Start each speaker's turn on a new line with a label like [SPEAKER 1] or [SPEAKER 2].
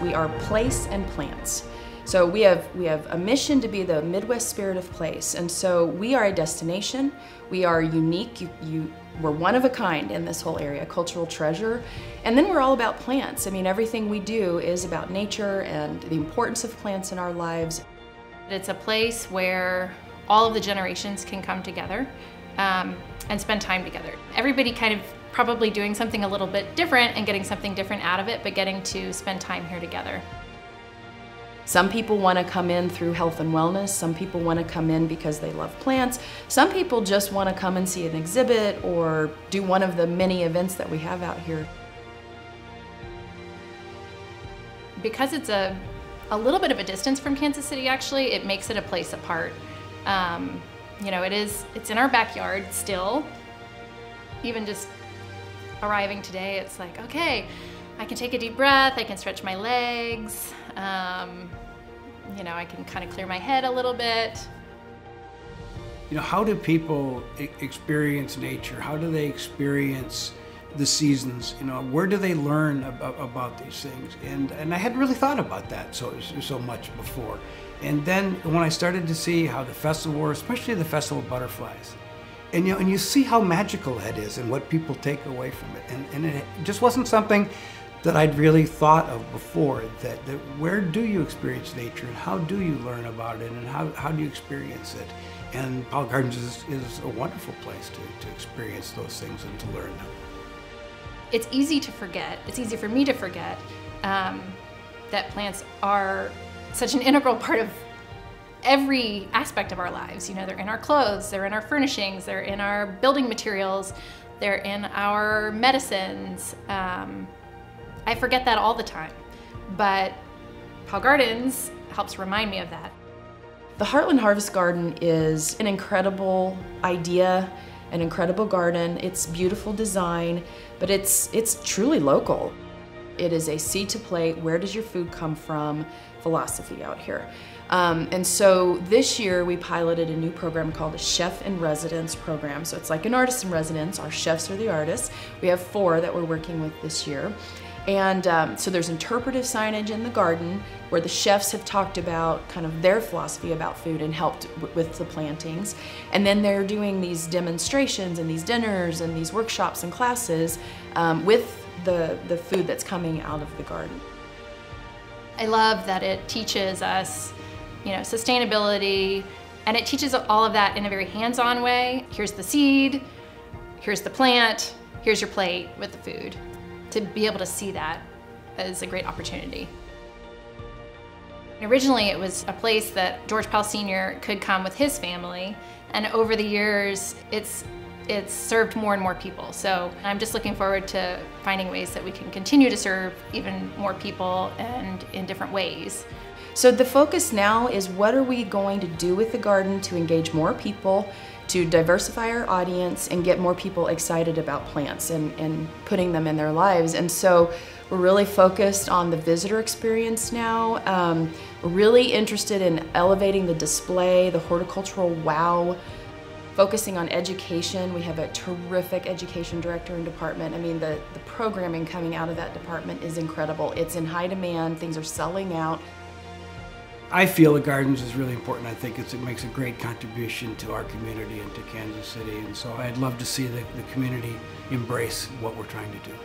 [SPEAKER 1] we are place and plants. So we have a mission to be the Midwest spirit of place, and so we are a destination. We are unique. We're one of a kind in this whole area, cultural treasure. And then we're all about plants. I mean, everything we do is about nature and the importance of plants in our lives.
[SPEAKER 2] It's a place where all of the generations can come together and spend time together. Everybody kind of probably doing something a little bit different and getting something different out of it, but getting to spend time here together.
[SPEAKER 1] Some people want to come in through health and wellness. Some people want to come in because they love plants. Some people just want to come and see an exhibit or do one of the many events that we have out here.
[SPEAKER 2] Because it's a little bit of a distance from Kansas City, actually, it makes it a place apart. You know, it's in our backyard still. Even just arriving today, it's like, okay, I can take a deep breath, I can stretch my legs, you know, I can kind of clear my head a little bit.
[SPEAKER 3] You know, how do people experience nature? How do they experience the seasons? You know, where do they learn about these things? And I hadn't really thought about that so much before. And then when I started to see how the festival works, especially the Festival of Butterflies, and you see how magical that is and what people take away from it. And it just wasn't something that I'd really thought of before, that where do you experience nature and how do you learn about it and how do you experience it? And Powell Gardens is a wonderful place to experience those things and to learn them.
[SPEAKER 2] It's easy to forget, it's easy for me to forget that plants are such an integral part of every aspect of our lives. You know, they're in our clothes, they're in our furnishings, they're in our building materials, they're in our medicines. I forget that all the time, but Powell Gardens helps remind me of that.
[SPEAKER 1] The Heartland Harvest Garden is an incredible idea, an incredible garden. It's beautiful design, but it's truly local. It is a seed to plate, where does your food come from philosophy out here. And so this year we piloted a new program called a Chef in Residence program. So it's like an artist in residence. Our chefs are the artists. We have 4 that we're working with this year. And so there's interpretive signage in the garden where the chefs have talked about kind of their philosophy about food and helped with the plantings. And then they're doing these demonstrations and these dinners and these workshops and classes with the food that's coming out of the garden.
[SPEAKER 2] I love that it teaches us, you know, sustainability, and it teaches all of that in a very hands-on way. Here's the seed, here's the plant, here's your plate with the food. To be able to see that is a great opportunity. Originally, it was a place that George Powell Sr. could come with his family, and over the years, it's served more and more people. So I'm just looking forward to finding ways that we can continue to serve even more people and in different ways.
[SPEAKER 1] So the focus now is what are we going to do with the garden to engage more people, to diversify our audience and get more people excited about plants and putting them in their lives. And so we're really focused on the visitor experience now. We're really interested in elevating the display, the horticultural wow, focusing on education. We have a terrific education director and department. I mean, the programming coming out of that department is incredible. It's in high demand, things are selling out.
[SPEAKER 3] I feel the gardens is really important. I think it makes a great contribution to our community and to Kansas City, and so I'd love to see the community embrace what we're trying to do.